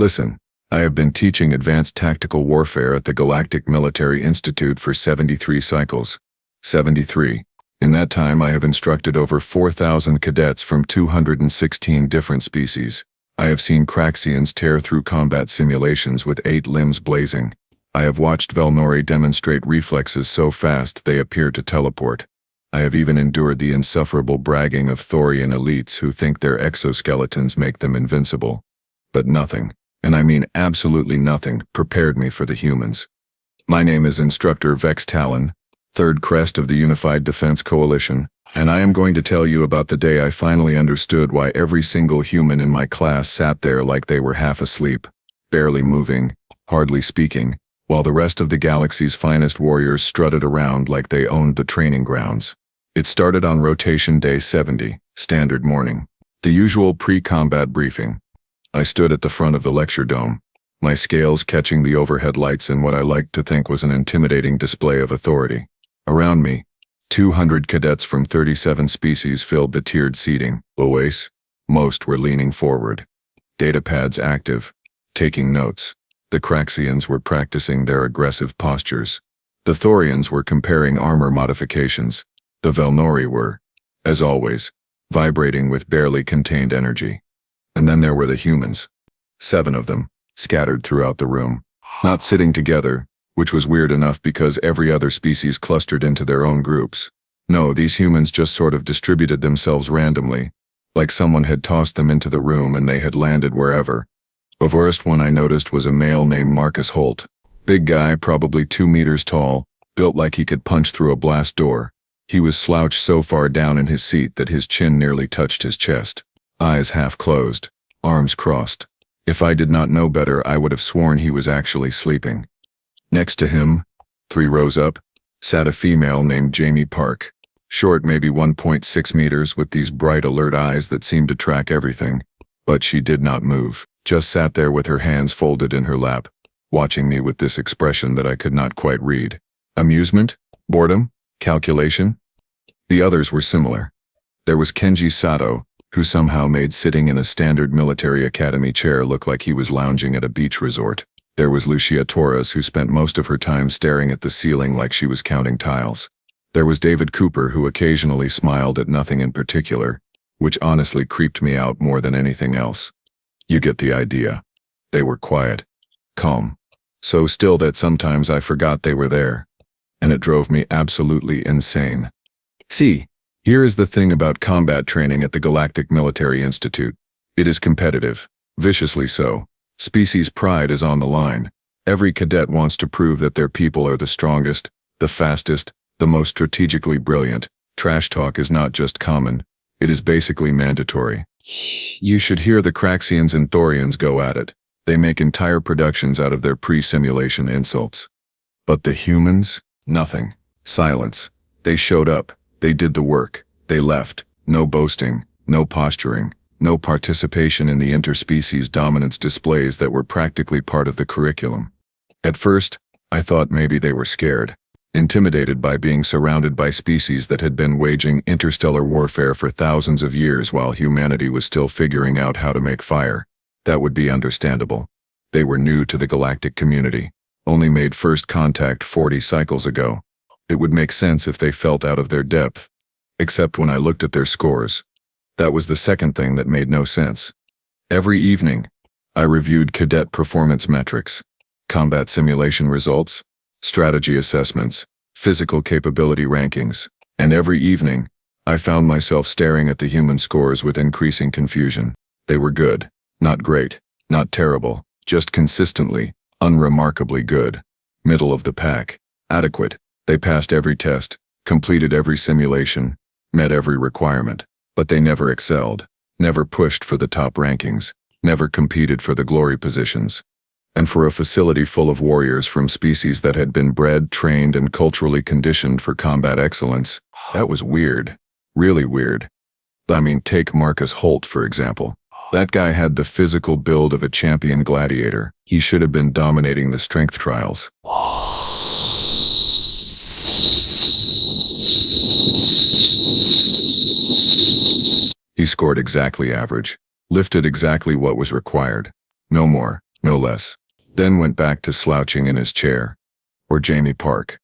Listen, I have been teaching advanced tactical warfare at the Galactic Military Institute for 73 cycles. 73. In that time I have instructed over 4,000 cadets from 216 different species. I have seen Craxians tear through combat simulations with 8 limbs blazing. I have watched Velnori demonstrate reflexes so fast they appear to teleport. I have even endured the insufferable bragging of Thorian elites who think their exoskeletons make them invincible. But nothing, and I mean absolutely nothing, prepared me for the humans. My name is Instructor Vex Talon, 3rd Crest of the Unified Defense Coalition, and I am going to tell you about the day I finally understood why every single human in my class sat there like they were half asleep, barely moving, hardly speaking, while the rest of the galaxy's finest warriors strutted around like they owned the training grounds. It started on rotation day 70, standard morning, the usual pre-combat briefing. I stood at the front of the lecture dome, my scales catching the overhead lights in what I liked to think was an intimidating display of authority. Around me, 200 cadets from 37 species filled the tiered seating. Always, most were leaning forward, datapads active, taking notes. The Craxians were practicing their aggressive postures. The Thorians were comparing armor modifications. The Velnori were, as always, vibrating with barely contained energy. And then there were the humans. 7 of them, scattered throughout the room, not sitting together, which was weird enough because every other species clustered into their own groups. No, these humans just sort of distributed themselves randomly, like someone had tossed them into the room and they had landed wherever. The first one I noticed was a male named Marcus Holt. Big guy, probably 2 meters tall, built like he could punch through a blast door. He was slouched so far down in his seat that his chin nearly touched his chest. Eyes half closed, arms crossed. If I did not know better, I would have sworn he was actually sleeping. Next to him, 3 rows up, sat a female named Jamie Park. Short, maybe 1.6 meters, with these bright alert eyes that seemed to track everything. But she did not move, just sat there with her hands folded in her lap, watching me with this expression that I could not quite read. Amusement? Boredom? Calculation? The others were similar. There was Kenji Sato, who somehow made sitting in a standard military academy chair look like he was lounging at a beach resort. There was Lucia Torres, who spent most of her time staring at the ceiling like she was counting tiles. There was David Cooper, who occasionally smiled at nothing in particular, which honestly creeped me out more than anything else. You get the idea. They were quiet, calm, so still that sometimes I forgot they were there, and it drove me absolutely insane. See, here is the thing about combat training at the Galactic Military Institute. It is competitive, viciously so. Species pride is on the line. Every cadet wants to prove that their people are the strongest, the fastest, the most strategically brilliant. Trash talk is not just common, it is basically mandatory. You should hear the Craxians and Thorians go at it. They make entire productions out of their pre-simulation insults. But the humans? Nothing. Silence. They showed up. They did the work. They left. No boasting. No posturing. No participation in the interspecies dominance displays that were practically part of the curriculum. At first, I thought maybe they were scared, intimidated by being surrounded by species that had been waging interstellar warfare for thousands of years while humanity was still figuring out how to make fire. That would be understandable. They were new to the galactic community, only made first contact 40 cycles ago. It would make sense if they felt out of their depth, except when I looked at their scores. That was the second thing that made no sense. Every evening, I reviewed cadet performance metrics, combat simulation results, strategy assessments, physical capability rankings, and every evening, I found myself staring at the human scores with increasing confusion. They were good, not great, not terrible, just consistently, unremarkably good. Middle of the pack, adequate. They passed every test, completed every simulation, met every requirement. But they never excelled, never pushed for the top rankings, never competed for the glory positions. And for a facility full of warriors from species that had been bred, trained, and culturally conditioned for combat excellence, that was weird. Really weird. I mean, take Marcus Holt, for example. That guy had the physical build of a champion gladiator. He should have been dominating the strength trials. He scored exactly average, lifted exactly what was required. No more, no less. Then went back to slouching in his chair. Or Jamie Park.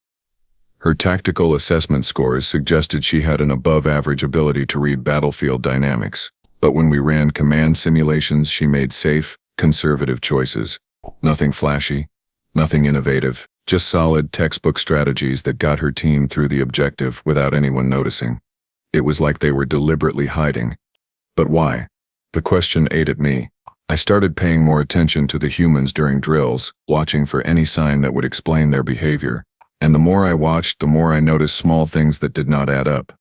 Her tactical assessment scores suggested she had an above-average ability to read battlefield dynamics. But when we ran command simulations, she made safe, conservative choices. Nothing flashy, nothing innovative, just solid textbook strategies that got her team through the objective without anyone noticing. It was like they were deliberately hiding. But why? The question ate at me. I started paying more attention to the humans during drills, watching for any sign that would explain their behavior. And the more I watched, the more I noticed small things that did not add up.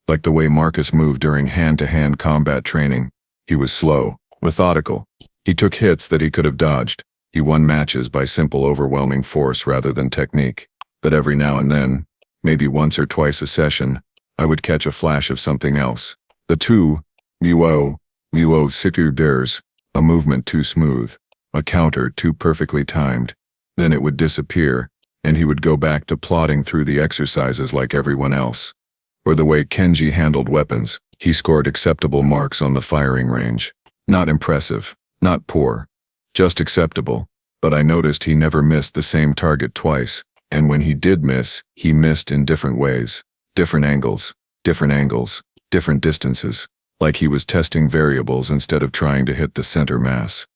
Like the way Marcus moved during hand-to-hand combat training. He was slow, methodical. He took hits that he could have dodged. He won matches by simple overwhelming force rather than technique. But every now and then, maybe once or twice a session, I would catch a flash of something else. The muo sikuders, a movement too smooth, a counter too perfectly timed. Then it would disappear, and he would go back to plodding through the exercises like everyone else. Or the way Kenji handled weapons. He scored acceptable marks on the firing range. Not impressive, not poor, just acceptable. But I noticed he never missed the same target twice, and when he did miss, he missed in different ways. Different angles, different distances. Like he was testing variables instead of trying to hit the center mass.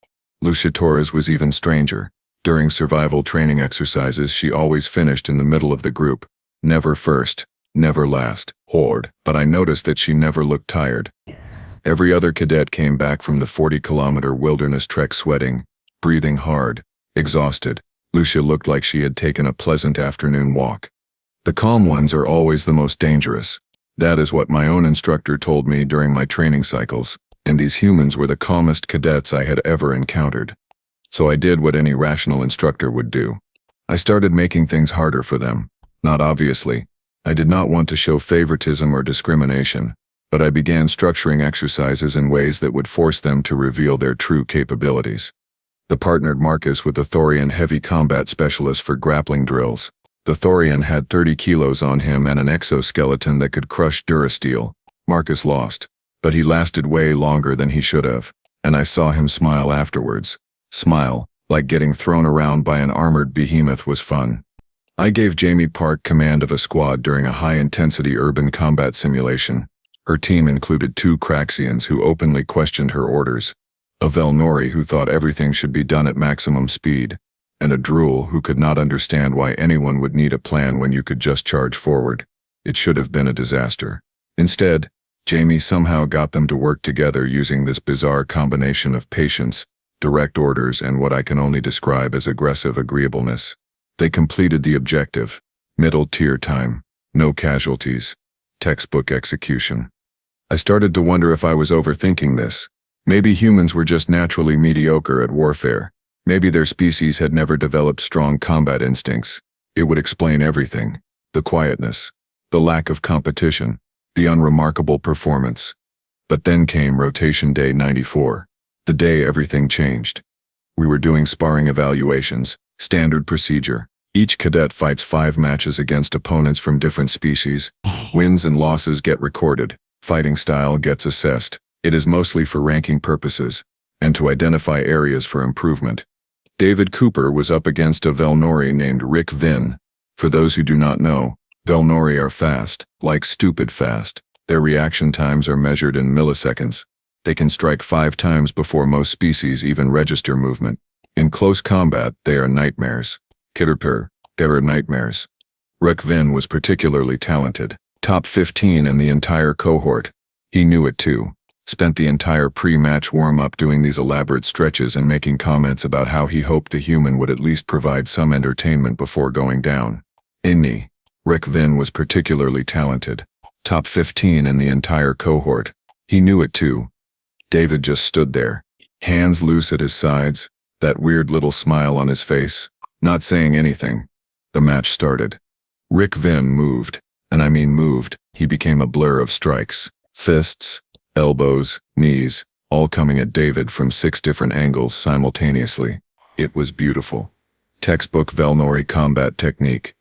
Lucia Torres was even stranger. During survival training exercises, she always finished in the middle of the group. Never first, never last, horde. But I noticed that she never looked tired. Every other cadet came back from the 40-kilometer wilderness trek sweating, breathing hard, exhausted. Lucia looked like she had taken a pleasant afternoon walk. The calm ones are always the most dangerous. That is what my own instructor told me during my training cycles, and these humans were the calmest cadets I had ever encountered. So I did what any rational instructor would do. I started making things harder for them. Not obviously. I did not want to show favoritism or discrimination, but I began structuring exercises in ways that would force them to reveal their true capabilities. The partnered Marcus with the Thorian heavy combat specialist for grappling drills. The Thorian had 30 kilos on him and an exoskeleton that could crush Durasteel. Marcus lost, but he lasted way longer than he should have, and I saw him smile afterwards. Smile, like getting thrown around by an armored behemoth was fun. I gave Jamie Park command of a squad during a high-intensity urban combat simulation. Her team included 2 Craxians who openly questioned her orders, a Velnori who thought everything should be done at maximum speed, and a Drool who could not understand why anyone would need a plan when you could just charge forward. It should have been a disaster. Instead, Jamie somehow got them to work together using this bizarre combination of patience, direct orders, and what I can only describe as aggressive agreeableness. They completed the objective. Middle tier time. No casualties. Textbook execution. I started to wonder if I was overthinking this. Maybe humans were just naturally mediocre at warfare. Maybe their species had never developed strong combat instincts. It would explain everything. The quietness. The lack of competition. The unremarkable performance. But then came rotation day 94. The day everything changed. We were doing sparring evaluations, standard procedure. Each cadet fights 5 matches against opponents from different species. Wins and losses get recorded. Fighting style gets assessed. It is mostly for ranking purposes, and to identify areas for improvement. David Cooper was up against a Velnori named Rick Vin. For those who do not know, Velnori are fast, like stupid fast. Their reaction times are measured in milliseconds. They can strike 5 times before most species even register movement. In close combat, they are nightmares. Kitterper, there are nightmares. Rick Vin was particularly talented. Top 15 in the entire cohort. He knew it too. Spent the entire pre-match warm-up doing these elaborate stretches and making comments about how he hoped the human would at least provide some entertainment before going down. Inni. Rick Vin was particularly talented. Top 15 in the entire cohort. He knew it too. David just stood there, hands loose at his sides, that weird little smile on his face, not saying anything. The match started. Rick Vin moved, and I mean moved. He became a blur of strikes, fists, elbows, knees, all coming at David from 6 different angles simultaneously. It was beautiful. Textbook Velnori combat technique.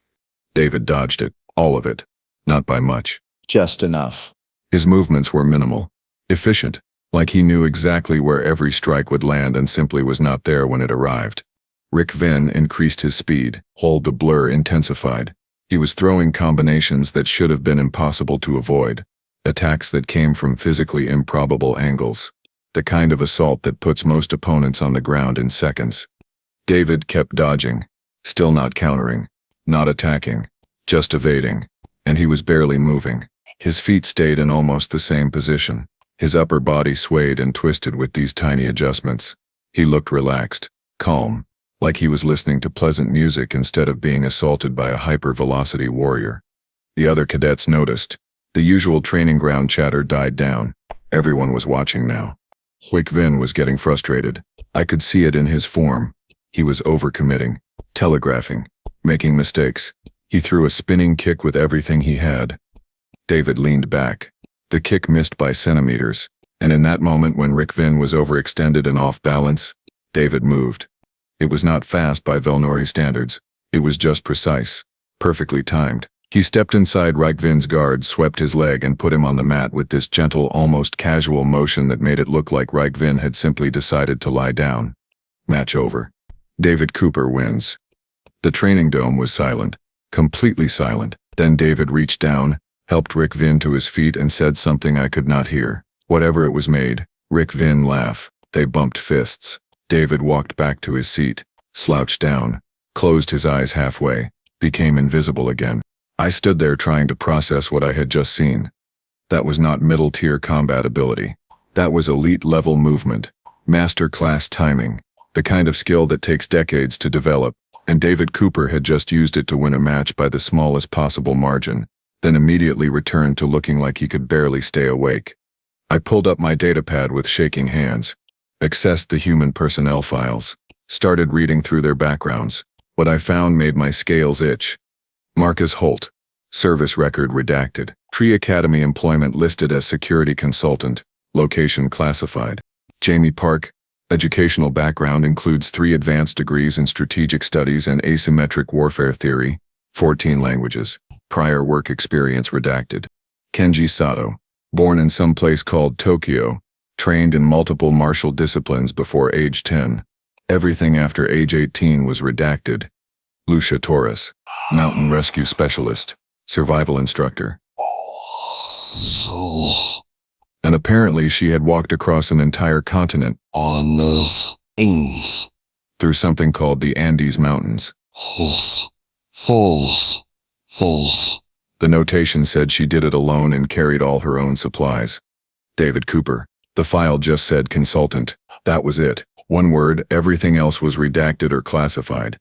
David dodged it, all of it. Not by much. Just enough. His movements were minimal. Efficient, Like he knew exactly where every strike would land and simply was not there when it arrived. Rick Venn increased his speed. All the blur intensified. He was throwing combinations that should have been impossible to avoid. Attacks that came from physically improbable angles. The kind of assault that puts most opponents on the ground in seconds. David kept dodging, still not countering, not attacking, just evading, and he was barely moving. His feet stayed in almost the same position. His upper body swayed and twisted with these tiny adjustments. He looked relaxed, calm, like he was listening to pleasant music instead of being assaulted by a hyper-velocity warrior. The other cadets noticed. The usual training ground chatter died down. Everyone was watching now. Rick Venn was getting frustrated. I could see it in his form. He was overcommitting, telegraphing, making mistakes. He threw a spinning kick with everything he had. David leaned back. The kick missed by centimeters, and in that moment when Rick Venn was overextended and off balance, David moved. It was not fast by Velnori standards. It was just precise, perfectly timed. He stepped inside Rick Venn's guard, swept his leg and put him on the mat with this gentle, almost casual motion that made it look like Rick Venn had simply decided to lie down. Match over. David Cooper wins. The training dome was silent, completely silent. Then David reached down, helped Rick Venn to his feet and said something I could not hear. Whatever it was made Rick Venn laugh. They bumped fists. David walked back to his seat, slouched down, closed his eyes halfway, became invisible again. I stood there trying to process what I had just seen. That was not middle-tier combat ability. That was elite-level movement, master-class timing, the kind of skill that takes decades to develop, and David Cooper had just used it to win a match by the smallest possible margin, then immediately returned to looking like he could barely stay awake. I pulled up my datapad with shaking hands, accessed the human personnel files, started reading through their backgrounds. What I found made my scales itch. Marcus Holt, service record redacted. Tree Academy employment listed as security consultant, location classified. Jamie Park, educational background includes 3 advanced degrees in strategic studies and asymmetric warfare theory, 14 languages. Prior work experience redacted. Kenji Sato, born in some place called Tokyo, trained in multiple martial disciplines before age 10. Everything after age 18 was redacted. Lucia Torres, mountain rescue specialist, survival instructor. And apparently she had walked across an entire continent on the Andes through something called the Andes Mountains. Falls. The notation said she did it alone and carried all her own supplies. David Cooper. The file just said consultant. That was it. One word, everything else was redacted or classified.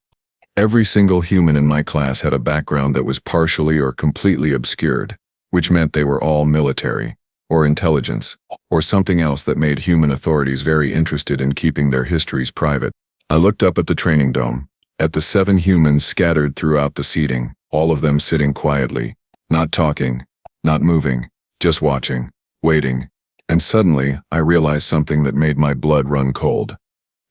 Every single human in my class had a background that was partially or completely obscured, which meant they were all military, or intelligence, or something else that made human authorities very interested in keeping their histories private. I looked up at the training dome, at the 7 humans scattered throughout the seating, all of them sitting quietly, not talking, not moving, just watching, waiting, and suddenly I realized something that made my blood run cold.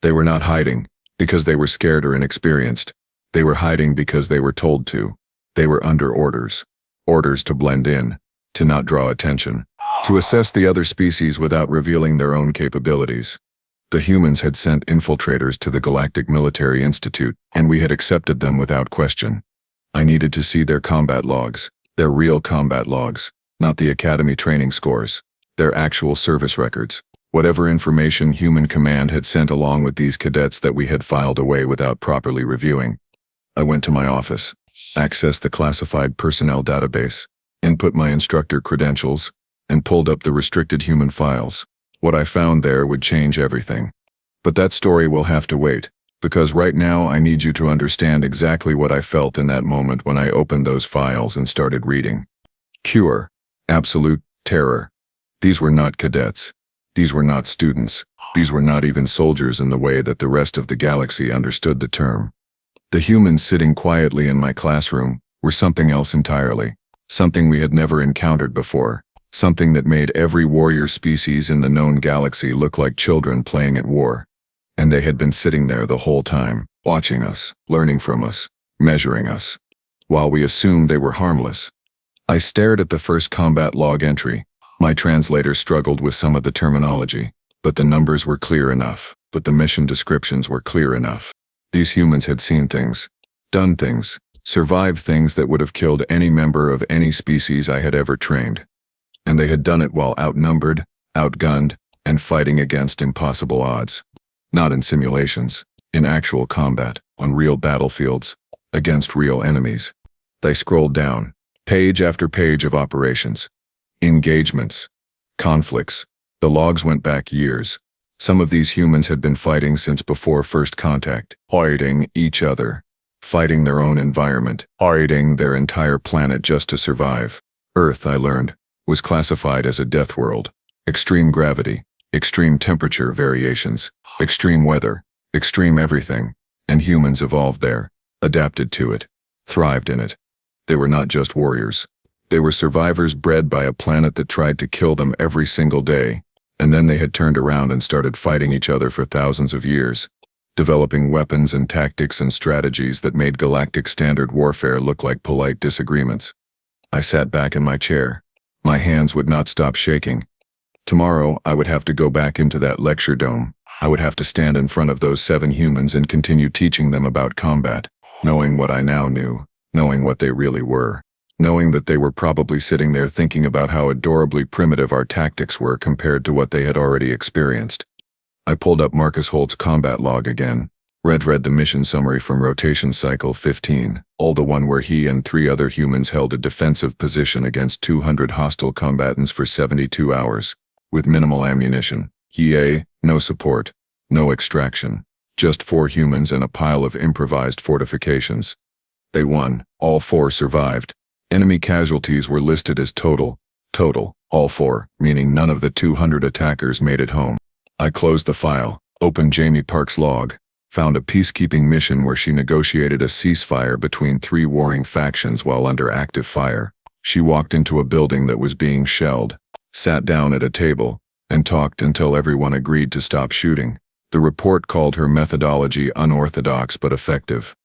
They were not hiding, because they were scared or inexperienced. They were hiding because they were told to. They were under orders. Orders to blend in, to not draw attention, to assess the other species without revealing their own capabilities. The humans had sent infiltrators to the Galactic Military Institute, and we had accepted them without question. I needed to see their combat logs, their real combat logs, not the Academy training scores, their actual service records, whatever information Human Command had sent along with these cadets that we had filed away without properly reviewing. I went to my office, accessed the classified personnel database, input my instructor credentials, and pulled up the restricted human files. What I found there would change everything. But that story will have to wait, because right now I need you to understand exactly what I felt in that moment when I opened those files and started reading. Pure, absolute terror. These were not cadets. These were not students. These were not even soldiers in the way that the rest of the galaxy understood the term. The humans sitting quietly in my classroom were something else entirely, something we had never encountered before, something that made every warrior species in the known galaxy look like children playing at war. And they had been sitting there the whole time, watching us, learning from us, measuring us, while we assumed they were harmless. I stared at the first combat log entry, My translator struggled with some of the terminology, but the numbers were clear enough, but the mission descriptions were clear enough. These humans had seen things, done things, survived things that would have killed any member of any species I had ever trained. And they had done it while outnumbered, outgunned, and fighting against impossible odds. Not in simulations, in actual combat, on real battlefields, against real enemies. They scrolled down, page after page of operations, engagements, conflicts. The logs went back years. Some of these humans had been fighting since before first contact, fighting each other, fighting their own environment, fighting their entire planet just to survive. Earth, I learned, was classified as a death world. Extreme gravity, extreme temperature variations, extreme weather, extreme everything, and humans evolved there, adapted to it, thrived in it. They were not just warriors. They were survivors bred by a planet that tried to kill them every single day, and then they had turned around and started fighting each other for thousands of years, developing weapons and tactics and strategies that made galactic standard warfare look like polite disagreements. I sat back in my chair. My hands would not stop shaking. Tomorrow, I would have to go back into that lecture dome. I would have to stand in front of those 7 humans and continue teaching them about combat, knowing what I now knew, knowing what they really were, knowing that they were probably sitting there thinking about how adorably primitive our tactics were compared to what they had already experienced. I pulled up Marcus Holt's combat log again, read the mission summary from Rotation Cycle 15, all the one where he and 3 other humans held a defensive position against 200 hostile combatants for 72 hours, with minimal ammunition. No support, no extraction, just 4 humans and a pile of improvised fortifications. They won, all 4 survived. Enemy casualties were listed as total, all 4, meaning none of the 200 attackers made it home. I closed the file, opened Jamie Park's log, found a peacekeeping mission where she negotiated a ceasefire between 3 warring factions while under active fire. She walked into a building that was being shelled, sat down at a table, and talked until everyone agreed to stop shooting. The report called her methodology unorthodox but effective.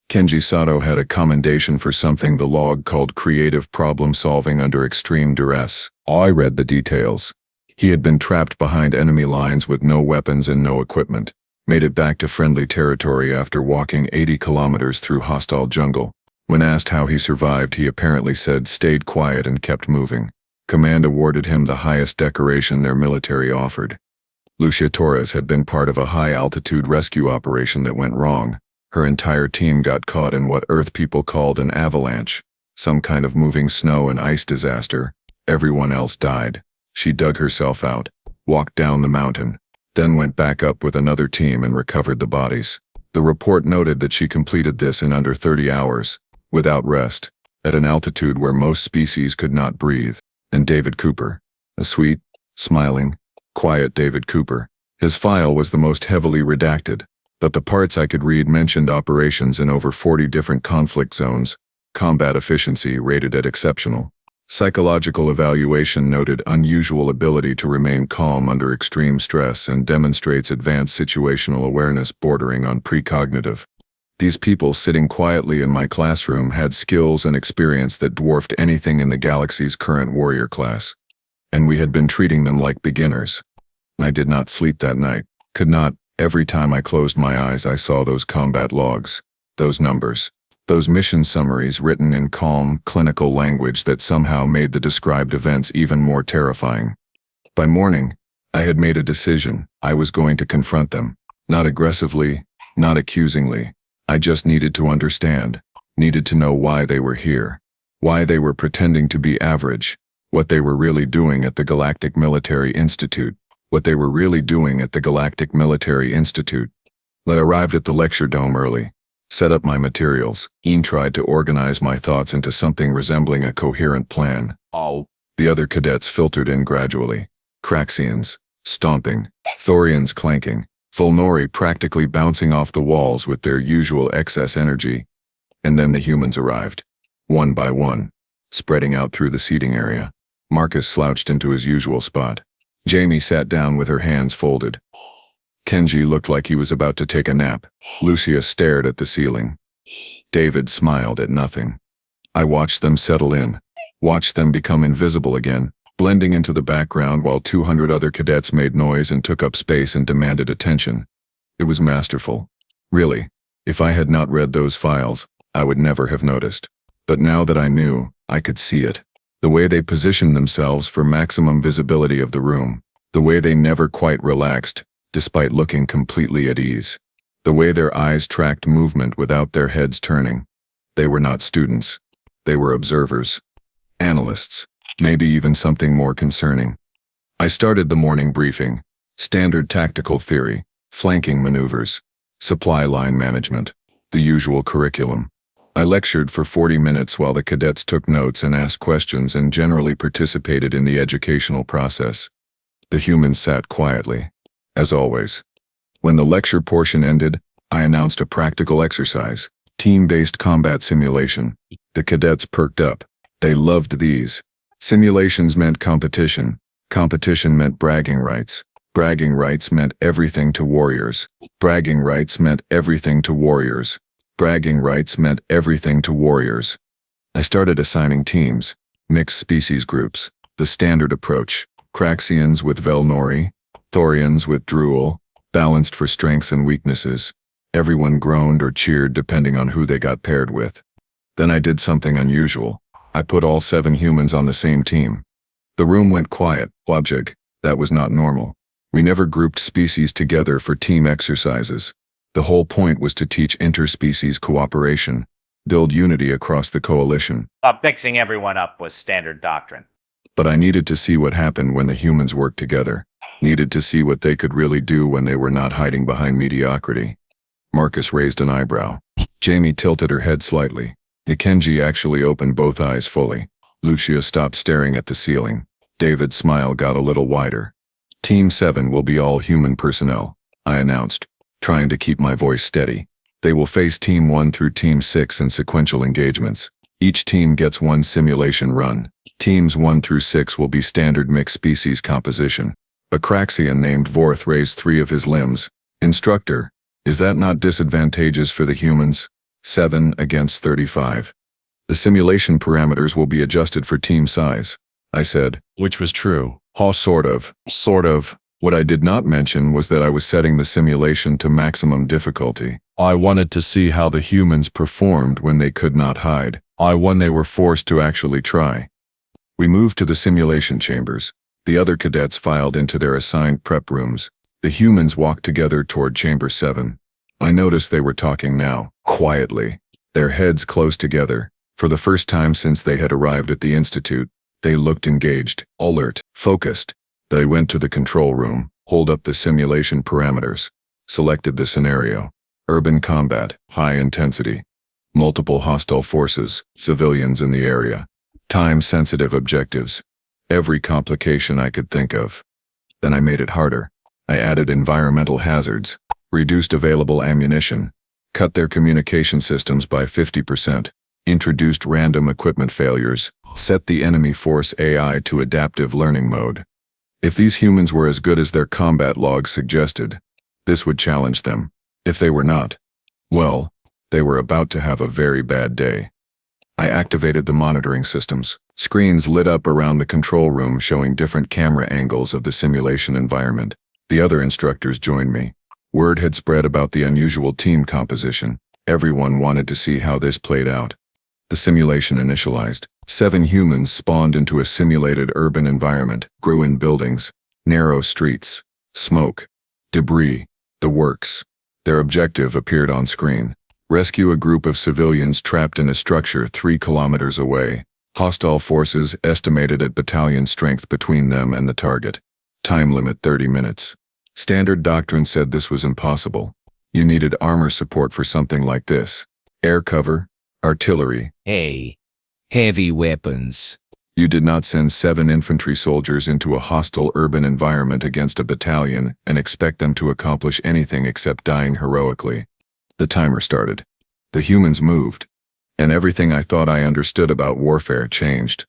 Kenji Sato had a commendation for something the log called creative problem solving under extreme duress. I read the details. He had been trapped behind enemy lines with no weapons and no equipment, made it back to friendly territory after walking 80 kilometers through hostile jungle. When asked how he survived, he apparently said stayed quiet and kept moving. Command awarded him the highest decoration their military offered. Lucia Torres had been part of a high-altitude rescue operation that went wrong. Her entire team got caught in what Earth people called an avalanche, some kind of moving snow and ice disaster. Everyone else died. She dug herself out, walked down the mountain, then went back up with another team and recovered the bodies. The report noted that she completed this in under 30 hours, without rest, at an altitude where most species could not breathe. And David Cooper, a sweet, smiling, quiet David Cooper. His file was the most heavily redacted, but the parts I could read mentioned operations in over 40 different conflict zones, combat efficiency rated at exceptional. Psychological evaluation noted unusual ability to remain calm under extreme stress and demonstrates advanced situational awareness bordering on precognitive. These people sitting quietly in my classroom had skills and experience that dwarfed anything in the galaxy's current warrior class. And we had been treating them like beginners. I did not sleep that night, could not. Every time I closed my eyes I saw those combat logs, those numbers, those mission summaries written in calm, clinical language that somehow made the described events even more terrifying. By morning, I had made a decision. I was going to confront them, not aggressively, not accusingly. I just needed to understand, needed to know why they were here, why they were pretending to be average, what they were really doing at the Galactic Military Institute, what they were really doing at the Galactic Military Institute. I arrived at the lecture dome early, set up my materials, and tried to organize my thoughts into something resembling a coherent plan. The other cadets filtered in gradually. Craxians, stomping, Thorians clanking, Fulnori practically bouncing off the walls with their usual excess energy. And then the humans arrived, one by one, spreading out through the seating area. Marcus slouched into his usual spot. Jamie sat down with her hands folded. Kenji looked like he was about to take a nap. Lucia stared at the ceiling. David smiled at nothing. I watched them settle in, watched them become invisible again, blending into the background while 200 other cadets made noise and took up space and demanded attention. It was masterful. Really, if I had not read those files, I would never have noticed. But now that I knew, I could see it. The way they positioned themselves for maximum visibility of the room. The way they never quite relaxed, despite looking completely at ease. The way their eyes tracked movement without their heads turning. They were not students. They were observers. Analysts. Maybe even something more concerning. I started the morning briefing. Standard tactical theory. Flanking maneuvers. Supply line management. The usual curriculum. I lectured for 40 minutes while the cadets took notes and asked questions and generally participated in the educational process. The humans sat quietly, as always. When the lecture portion ended, I announced a practical exercise, team-based combat simulation. The cadets perked up. They loved these. Simulations meant competition. Competition meant bragging rights. Bragging rights meant everything to warriors. Bragging rights meant everything to warriors. Bragging rights meant everything to warriors. I started assigning teams, mixed species groups, the standard approach. Craxians with Velnori, Thorians with Druil, balanced for strengths and weaknesses. Everyone groaned or cheered depending on who they got paired with. Then I did something unusual. I put all 7 humans on the same team. The room went quiet. Wabjig, that was not normal. We never grouped species together for team exercises. The whole point was to teach interspecies cooperation, build unity across the coalition. Mixing everyone up was standard doctrine. But I needed to see what happened when the humans worked together. Needed to see what they could really do when they were not hiding behind mediocrity. Marcus raised an eyebrow. Jamie tilted her head slightly. Ikenji actually opened both eyes fully. Lucia stopped staring at the ceiling. David's smile got a little wider. Team 7 will be all human personnel, I announced, trying to keep my voice steady. They will face Team 1 through Team 6 in sequential engagements. Each team gets 1 simulation run. Teams 1 through 6 will be standard mixed species composition. A Craxian named Vorth raised 3 of his limbs. Instructor, is that not disadvantageous for the humans? 7 against 35. The simulation parameters will be adjusted for team size, I said. Which was true. Sort of. What I did not mention was that I was setting the simulation to maximum difficulty. I wanted to see how the humans performed when they could not hide. When they were forced to actually try. We moved to the simulation chambers. The other cadets filed into their assigned prep rooms. The humans walked together toward Chamber 7. I noticed they were talking now, quietly, their heads close together. For the first time since they had arrived at the Institute, they looked engaged, alert, focused. They went to the control room, pulled up the simulation parameters, selected the scenario. Urban combat, high intensity. Multiple hostile forces, civilians in the area. Time-sensitive objectives. Every complication I could think of. Then I made it harder. I added environmental hazards, reduced available ammunition, cut their communication systems by 50%, introduced random equipment failures, set the enemy force AI to adaptive learning mode. If these humans were as good as their combat logs suggested, this would challenge them. If they were not, well, they were about to have a very bad day. I activated the monitoring systems. Screens lit up around the control room showing different camera angles of the simulation environment. The other instructors joined me. Word had spread about the unusual team composition. Everyone wanted to see how this played out. The simulation initialized. 7 humans spawned into a simulated urban environment, grew in buildings, narrow streets, smoke, debris, the works. Their objective appeared on screen. Rescue a group of civilians trapped in a structure 3 kilometers away. Hostile forces estimated at battalion strength between them and the target. Time limit 30 minutes. Standard doctrine said this was impossible. You needed armor support for something like this. Air cover, artillery. Hey. Heavy weapons. You did not send 7 infantry soldiers into a hostile urban environment against a battalion and expect them to accomplish anything except dying heroically. The timer started. The humans moved. And everything I thought I understood about warfare changed.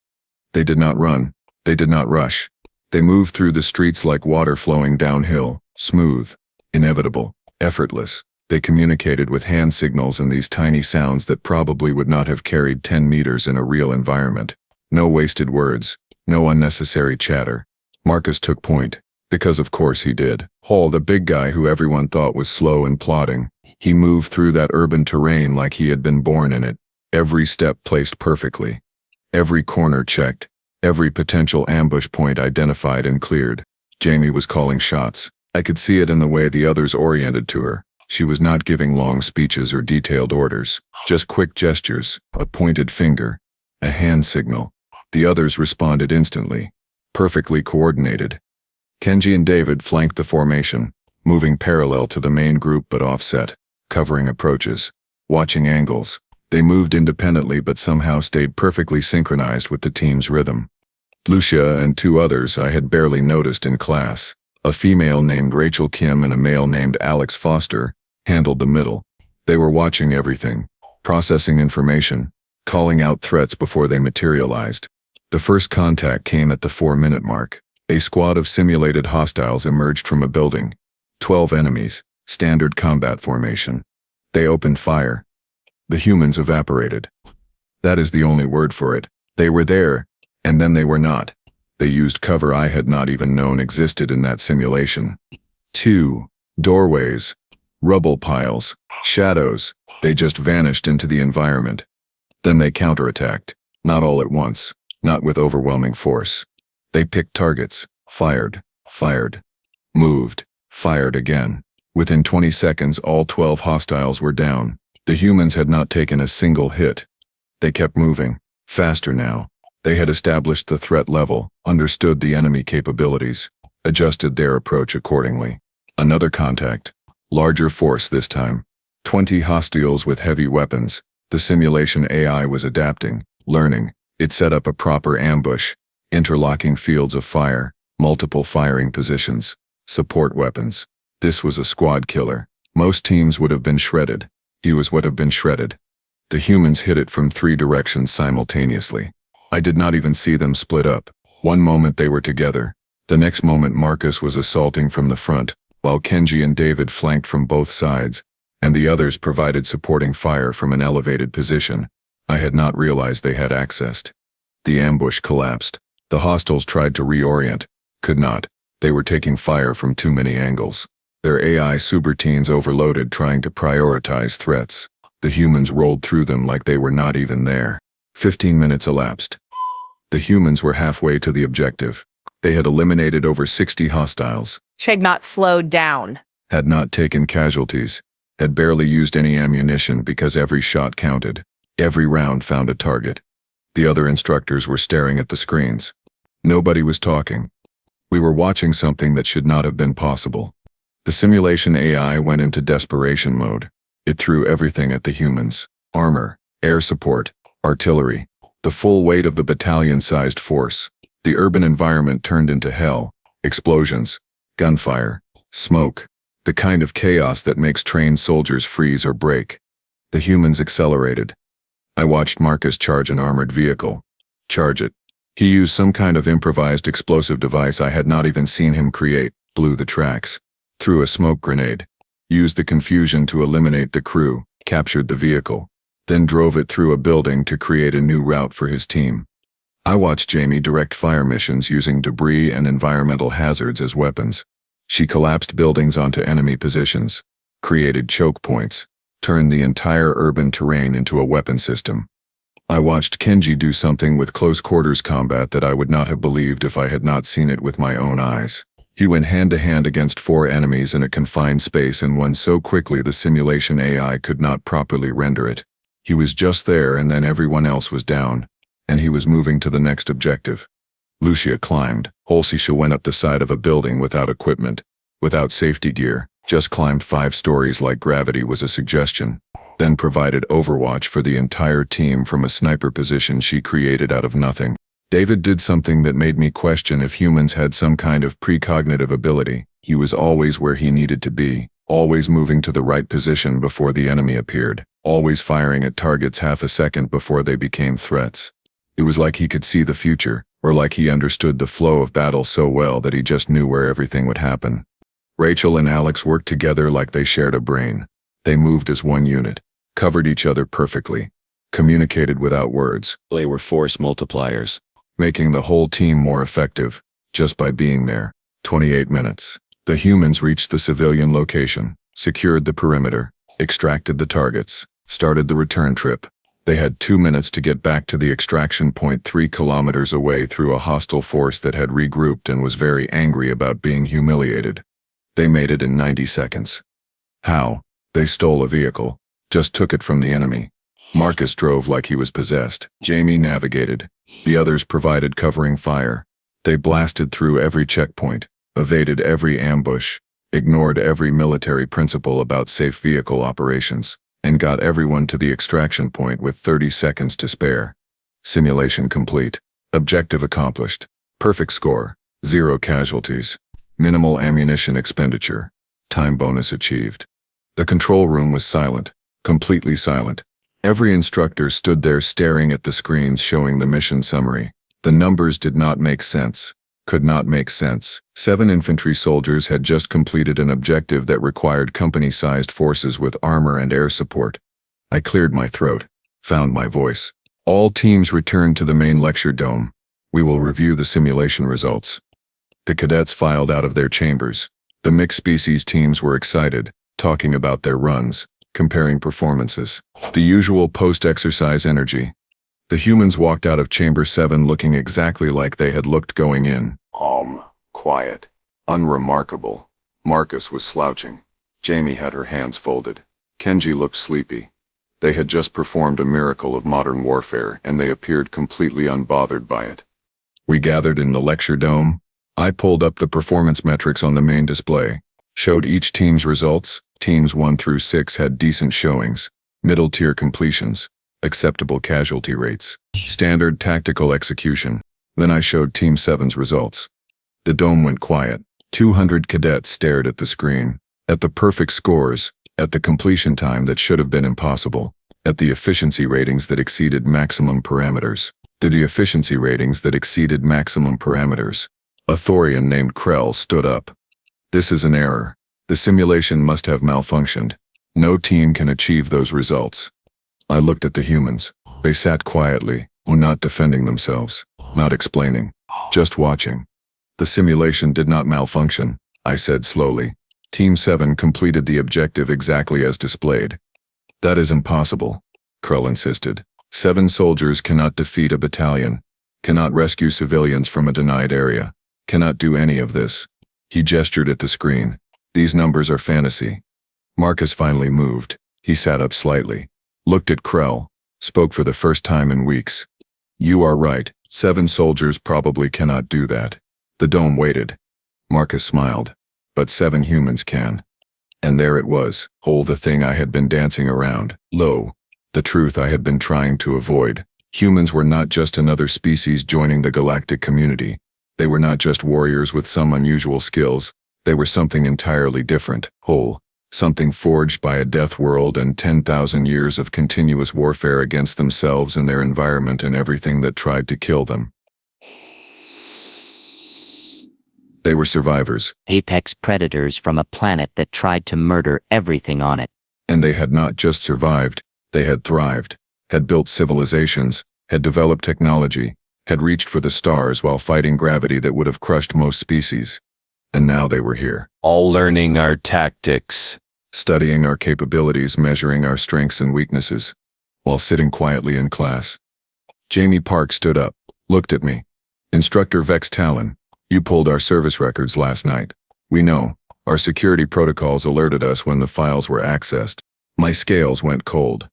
They did not run. They did not rush. They moved through the streets like water flowing downhill, smooth, inevitable, effortless. They communicated with hand signals and these tiny sounds that probably would not have carried 10 meters in a real environment. No wasted words, No unnecessary chatter. Marcus took point. Because of course he did. Hall, the big guy who everyone thought was slow and plodding. He moved through that urban terrain like he had been born in it. Every step placed perfectly. Every corner checked. Every potential ambush point identified and cleared. Jamie was calling shots. I could see it in the way the others oriented to her. She was not giving long speeches or detailed orders. Just quick gestures, a pointed finger, a hand signal. The others responded instantly. Perfectly coordinated. Kenji and David flanked the formation, moving parallel to the main group but offset, covering approaches, watching angles. They moved independently but somehow stayed perfectly synchronized with the team's rhythm. Lucia and two others I had barely noticed in class, a female named Rachel Kim and a male named Alex Foster, handled the middle. They were watching everything, processing information, calling out threats before they materialized. The first contact came at the 4-minute mark. A squad of simulated hostiles emerged from a building. 12 enemies, standard combat formation. They opened fire. The humans evaporated. That is the only word for it. They were there, and then they were not. They used cover I had not even known existed in that simulation. 2. Doorways. Rubble piles. Shadows. They just vanished into the environment. Then they counterattacked. Not all at once. Not with overwhelming force. They picked targets, fired, moved, fired again. Within 20 seconds, all 12 hostiles were down. The humans had not taken a single hit. They kept moving, faster now. They had established the threat level, understood the enemy capabilities, adjusted their approach accordingly. Another contact. Larger force this time. 20 hostiles with heavy weapons. The simulation AI was adapting, learning. It set up a proper ambush. Interlocking fields of fire, multiple firing positions, support weapons. This was a squad killer. Most teams would have been shredded. He was what have been shredded. The humans hit it from 3 directions simultaneously. I did not even see them split up. One moment they were together. The next moment Marcus was assaulting from the front, while Kenji and David flanked from both sides, and the others provided supporting fire from an elevated position I had not realized they had accessed. The ambush collapsed. The hostiles tried to reorient, could not. They were taking fire from too many angles. Their AI superteens overloaded trying to prioritize threats. The humans rolled through them like they were not even there. 15 minutes elapsed. The humans were halfway to the objective. They had eliminated over 60 hostiles. Chegg not slowed down. Had not taken casualties. Had barely used any ammunition because every shot counted. Every round found a target. The other instructors were staring at the screens. Nobody was talking. We were watching something that should not have been possible. The simulation AI went into desperation mode. It threw everything at the humans. Armor, air support, artillery, the full weight of the battalion-sized force. The urban environment turned into hell. Explosions, gunfire, smoke, the kind of chaos that makes trained soldiers freeze or break. The humans accelerated. I watched Marcus charge an armored vehicle. Charge it. He used some kind of improvised explosive device I had not even seen him create, blew the tracks, threw a smoke grenade, used the confusion to eliminate the crew, captured the vehicle, then drove it through a building to create a new route for his team. I watched Jamie direct fire missions using debris and environmental hazards as weapons. She collapsed buildings onto enemy positions, created choke points, turned the entire urban terrain into a weapon system. I watched Kenji do something with close-quarters combat that I would not have believed if I had not seen it with my own eyes. He went hand-to-hand against 4 enemies in a confined space and won so quickly the simulation AI could not properly render it. He was just there and then everyone else was down, and he was moving to the next objective. Lucia climbed. Holsisha went up the side of a building without equipment, without safety gear, just climbed 5 stories like gravity was a suggestion, then provided overwatch for the entire team from a sniper position she created out of nothing. David did something that made me question if humans had some kind of precognitive ability. He was always where he needed to be, always moving to the right position before the enemy appeared, always firing at targets half a second before they became threats. It was like he could see the future, or like he understood the flow of battle so well that he just knew where everything would happen. Rachel and Alex worked together like they shared a brain. They moved as one unit, covered each other perfectly, communicated without words. They were force multipliers. making the whole team more effective, just by being there. 28 minutes. The humans reached the civilian location, secured the perimeter, extracted the targets, started the return trip. They had 2 minutes to get back to the extraction point 3 kilometers away through a hostile force that had regrouped and was very angry about being humiliated. They made it in 90 seconds. How? They stole a vehicle, just took it from the enemy. Marcus drove like he was possessed. Jamie navigated. The others provided covering fire. They blasted through every checkpoint, evaded every ambush, ignored every military principle about safe vehicle operations, and got everyone to the extraction point with 30 seconds to spare. Simulation complete. Objective accomplished. Perfect score. 0 casualties. Minimal ammunition expenditure. Time bonus achieved. The control room was silent, completely silent. Every instructor stood there staring at the screens showing the mission summary. The numbers did not make sense. Could not make sense. 7 infantry soldiers had just completed an objective that required company-sized forces with armor and air support. I cleared my throat, found my voice. All teams returned to the main lecture dome. We will review the simulation results. The cadets filed out of their chambers. The mixed species teams were excited, talking about their runs, comparing performances. The usual post-exercise energy. The humans walked out of Chamber 7 looking exactly like they had looked going in. Calm, quiet, unremarkable. Marcus was slouching. Jamie had her hands folded. Kenji looked sleepy. They had just performed a miracle of modern warfare, and they appeared completely unbothered by it. We gathered in the lecture dome. I pulled up the performance metrics on the main display, showed each team's results. Teams 1 through 6 had decent showings, middle-tier completions, acceptable casualty rates, standard tactical execution. Then I showed Team 7's results. The dome went quiet. 200 cadets stared at the screen, at the perfect scores, at the completion time that should have been impossible, at the efficiency ratings that exceeded maximum parameters. The efficiency ratings that exceeded maximum parameters. A Thorian named Krell stood up. This is an error. The simulation must have malfunctioned. No team can achieve those results. I looked at the humans. They sat quietly, not defending themselves, not explaining, just watching. The simulation did not malfunction, I said slowly. Team 7 completed the objective exactly as displayed. That is impossible, Krell insisted. 7 soldiers cannot defeat a battalion, cannot rescue civilians from a denied area, cannot do any of this. He gestured at the screen. These numbers are fantasy. Marcus finally moved. He sat up slightly, looked at Krell, spoke for the first time in weeks. You are right, 7 soldiers probably cannot do that. The dome waited. Marcus smiled. But 7 humans can. And there it was, the thing I had been dancing around. The truth I had been trying to avoid. Humans were not just another species joining the galactic community. They were not just warriors with some unusual skills. They were something entirely different, something forged by a death world and 10,000 years of continuous warfare against themselves and their environment and everything that tried to kill them. They were survivors. Apex predators from a planet that tried to murder everything on it. And they had not just survived, they had thrived, had built civilizations, had developed technology, had reached for the stars while fighting gravity that would have crushed most species. And now they were here. All learning our tactics. Studying our capabilities, measuring our strengths and weaknesses, while sitting quietly in class. Jamie Park stood up, looked at me. Instructor Vex Talon, you pulled our service records last night. We know. Our security protocols alerted us when the files were accessed. My scales went cold.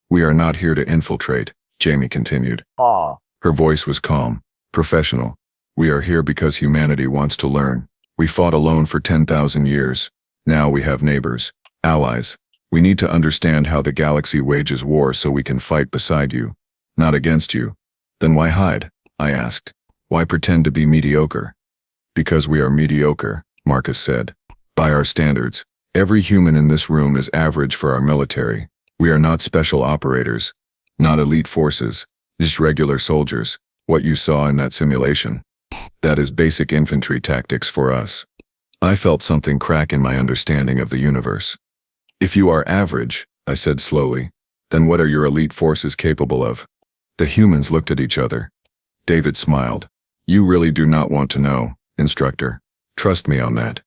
We are not here to infiltrate, Jamie continued. Her voice was calm, professional. We are here because humanity wants to learn. We fought alone for 10,000 years. Now we have neighbors, allies. We need to understand how the galaxy wages war so we can fight beside you, not against you. Then why hide? I asked. Why pretend to be mediocre? Because we are mediocre, Marcus said. By our standards, every human in this room is average for our military. We are not special operators, not elite forces, just regular soldiers. What you saw in that simulation. That is basic infantry tactics for us. I felt something crack in my understanding of the universe. If you are average, I said slowly, then what are your elite forces capable of? The humans looked at each other. David smiled. You really do not want to know, Instructor. Trust me on that.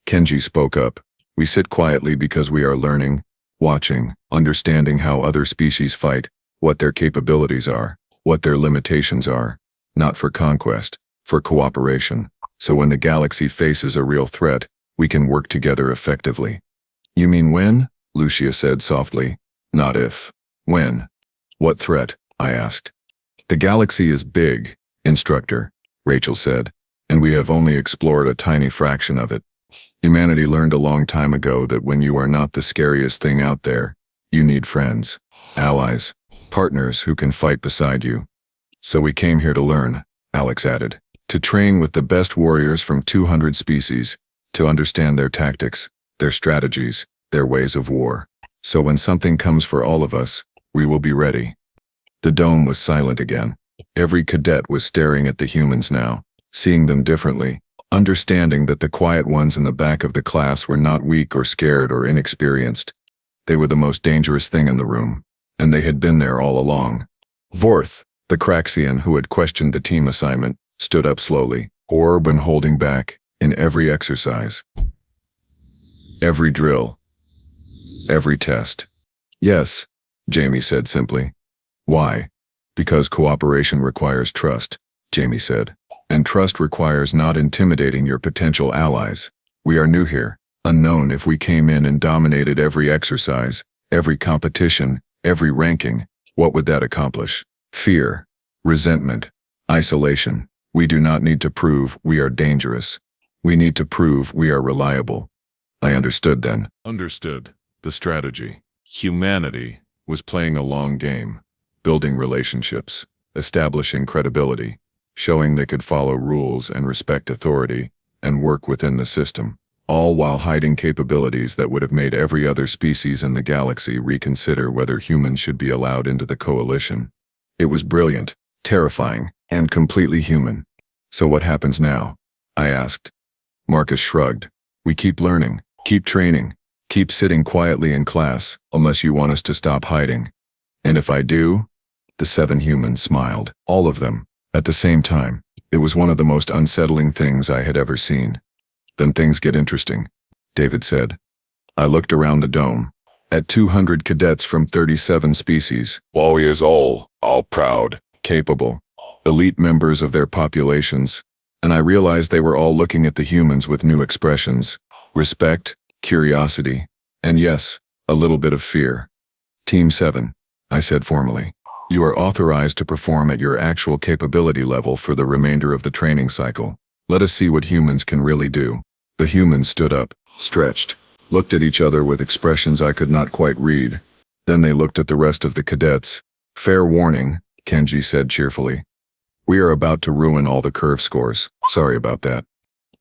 Kenji spoke up. We sit quietly because we are learning, watching, understanding how other species fight, what their capabilities are, what their limitations are. Not for conquest, for cooperation. So when the galaxy faces a real threat, we can work together effectively. You mean when? Lucia said softly. Not if. When? What threat? I asked. The galaxy is big, Instructor, Rachel said, and we have only explored a tiny fraction of it. Humanity learned a long time ago that when you are not the scariest thing out there, you need friends, allies, partners who can fight beside you. So we came here to learn, Alex added, to train with the best warriors from 200 species, to understand their tactics, their strategies, their ways of war. So when something comes for all of us, we will be ready. The dome was silent again. Every cadet was staring at the humans now, seeing them differently, understanding that the quiet ones in the back of the class were not weak or scared or inexperienced. They were the most dangerous thing in the room, and they had been there all along. Vorth, the Craxian who had questioned the team assignment, stood up slowly, orb and holding back, in every exercise. Every drill. Every test. Yes, Jamie said simply. Why? Because cooperation requires trust, Jamie said. And trust requires not intimidating your potential allies. We are new here, unknown. If we came in and dominated every exercise, every competition, every ranking, what would that accomplish? Fear, resentment, isolation. We do not need to prove we are dangerous. We need to prove we are reliable. I understood then. Understood. The strategy. Humanity was playing a long game, building relationships, establishing credibility, showing they could follow rules and respect authority, and work within the system, all while hiding capabilities that would have made every other species in the galaxy reconsider whether humans should be allowed into the coalition. It was brilliant, terrifying, and completely human. So what happens now? I asked. Marcus shrugged. We keep learning, keep training, keep sitting quietly in class, unless you want us to stop hiding. And if I do? The 7 humans smiled, all of them, at the same time. It was one of the most unsettling things I had ever seen. Then things get interesting, David said. I looked around the dome, at 200 cadets from 37 species. Warriors all proud, capable, elite members of their populations, and I realized they were all looking at the humans with new expressions, respect, curiosity, and yes, a little bit of fear. Team 7, I said formally. You are authorized to perform at your actual capability level for the remainder of the training cycle. Let us see what humans can really do. The humans stood up, stretched, looked at each other with expressions I could not quite read. Then they looked at the rest of the cadets. Fair warning, Kenji said cheerfully. We are about to ruin all the curve scores. Sorry about that.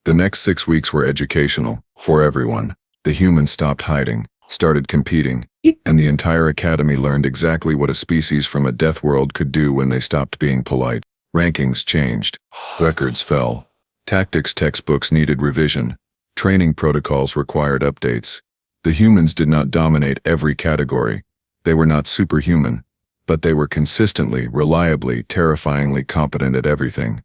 The next 6 weeks were educational, for everyone. The humans stopped hiding, started competing, and the entire academy learned exactly what a species from a Deathworld could do when they stopped being polite. Rankings changed. Records fell. Tactics textbooks needed revision. Training protocols required updates. The humans did not dominate every category. They were not superhuman, but they were consistently, reliably, terrifyingly competent at everything.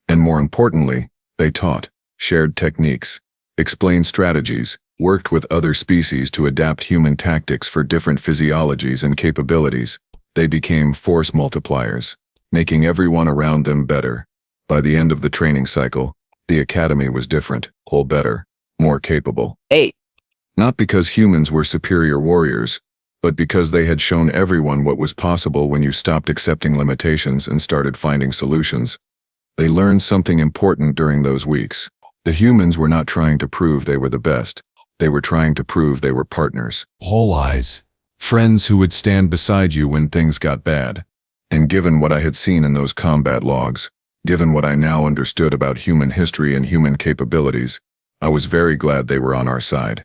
And more importantly, they taught, shared techniques, explained strategies, worked with other species to adapt human tactics for different physiologies and capabilities. They became force multipliers, making everyone around them better. By the end of the training cycle, the academy was different, whole better, more capable. 8. Not because humans were superior warriors, but because they had shown everyone what was possible when you stopped accepting limitations and started finding solutions. They learned something important during those weeks. The humans were not trying to prove they were the best. They were trying to prove they were partners. All eyes. Friends who would stand beside you when things got bad. And given what I had seen in those combat logs, given what I now understood about human history and human capabilities, I was very glad they were on our side.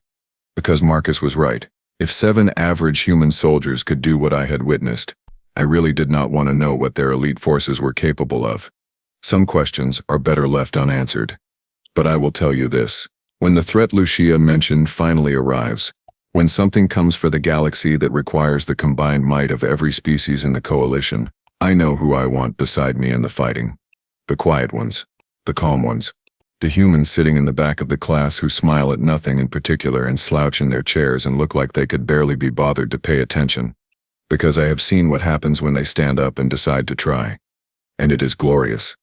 Because Marcus was right. If 7 average human soldiers could do what I had witnessed, I really did not want to know what their elite forces were capable of. Some questions are better left unanswered. But I will tell you this. When the threat Lucia mentioned finally arrives, when something comes for the galaxy that requires the combined might of every species in the coalition, I know who I want beside me in the fighting. The quiet ones. The calm ones. The humans sitting in the back of the class who smile at nothing in particular and slouch in their chairs and look like they could barely be bothered to pay attention. Because I have seen what happens when they stand up and decide to try. And it is glorious.